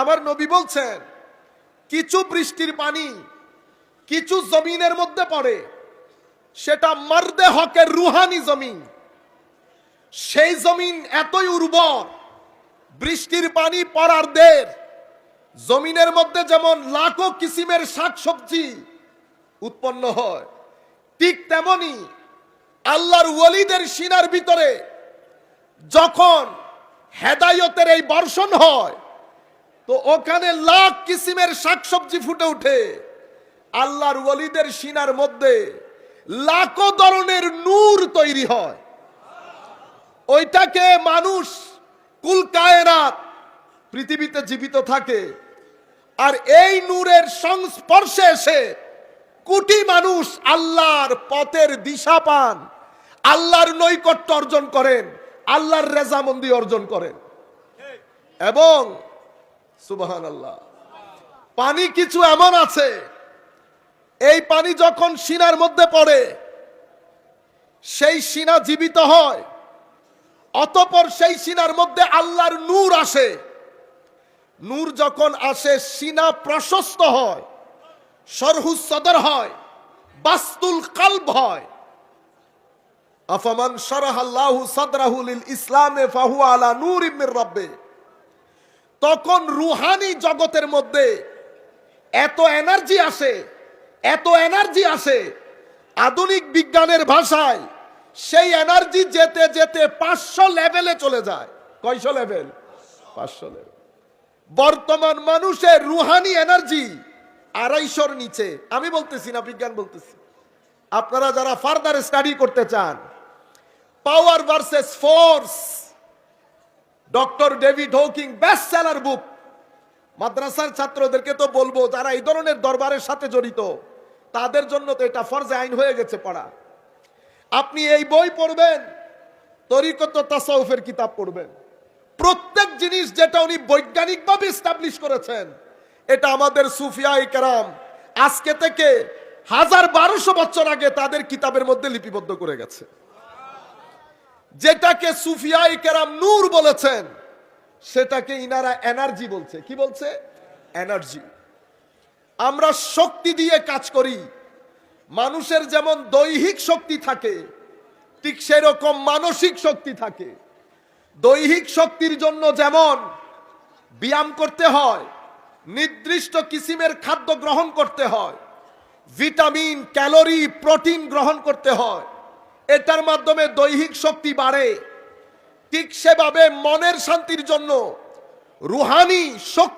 আমার নবী বলছেন কিছু বৃষ্টির পানি কিছু জমিনের মধ্যে পড়ে, সেটা মারদে হকের রুহানি জমিন। সেই জমিন এতই উর্বর, বৃষ্টির পানি পড়ার দের জমিনের মধ্যে যেমন লাখো কিসিমের শাকসবজি উৎপন্ন হয়, ঠিক তেমনি আল্লাহর ওয়ালিদের সিনার ভিতরে যখন হেদায়েতের এই বর্ষণ হয়, তো ওখানে লাখ কিসিমের শাকসবজি ফুটে ওঠে। আল্লাহর ওয়ালিদের সিনার মধ্যে লাখো ধরনের নূর তৈরি হয়। ওইটাকে মানুষ কুল কায়নাত পৃথিবীতে জীবিত থাকে, আর এই নূরের সংস্পর্শে এসে কোটি মানুষ আল্লাহর পথের দিশা পান, আল্লাহর নৈকট্য অর্জন করেন, আল্লাহর রেজামন্দি অর্জন করেন। এবং সুবহানাল্লাহ, পানি কিছু এমন আছে, এই পানি যখন সিনার মধ্যে পড়ে সেই সিনা জীবিত হয়, অতঃপর সেই সিনার মধ্যে আল্লাহর নূর আসে। নূর যখন আসে সিনা প্রশস্ত হয়, শরহুস সদর হয়, বাস্তুল কলব হয়। আফামান শারাহাল্লাহু সাদরাহু লিল ইসলামে ফাহুয়া আলা নূরিম মির রাব্বে। তখন রুহানি জগতের মধ্যে এত এনার্জি আসে, এত এনার্জি আসে, আধুনিক বিজ্ঞানের ভাষায় সেই এনার্জি যেতে যেতে 500 লেভেলে চলে যায়। কয়শো লেভেল? 500 লেভেল। বর্তমান মানুষের রুহানি এনার্জি 250-র নিচে। আমি বলতেছি না, বিজ্ঞান বলতেছি। আপনারা যারা ফার্দার স্টাডি করতে চান, power versus force, doctor David Hawking, best seller book. মাদ্রাসার ছাত্রদেরকে তো বলবো, যারা এই ধরনের দরবারের সাথে জড়িত, তাদের জন্য তো এটা ফরজে আইন হয়ে গেছে পড়া। আপনি এই বই পড়বেন, তরিকত তাসাউফের কিতাব পড়বেন। প্রত্যেক জিনিস যেটা উনি বৈজ্ঞানিকভাবে এস্টাবলিশ করেছেন, এটা আমাদের সুফিয়ায়ে কেরাম আজকে থেকে 1200 বছর আগে তাদের কিতাবের মধ্যে লিপিবদ্ধ করে গেছে। যেটাকে সুফিয়ায়ে কেরাম নূর বলেছেন, সেটাকে ইনারা এনার্জি বলছে। কি বলছে? এনার্জি। আমরা শক্তি দিয়ে কাজ করি। মানুষের যেমন দৈহিক শক্তি থাকে, ঠিক সেরকম মানসিক শক্তি থাকে। দৈহিক শক্তির জন্য যেমন ব্যায়াম করতে হয়, নির্দিষ্ট কিসিমের খাদ্য গ্রহণ করতে হয়, ভিটামিন, ক্যালোরি, প্রোটিন গ্রহণ করতে হয়, এটার মাধ্যমে দৈহিক শক্তি বাড়ে। ঠিক সেভাবে মনের শান্তির জন্য রুহানি শক্তি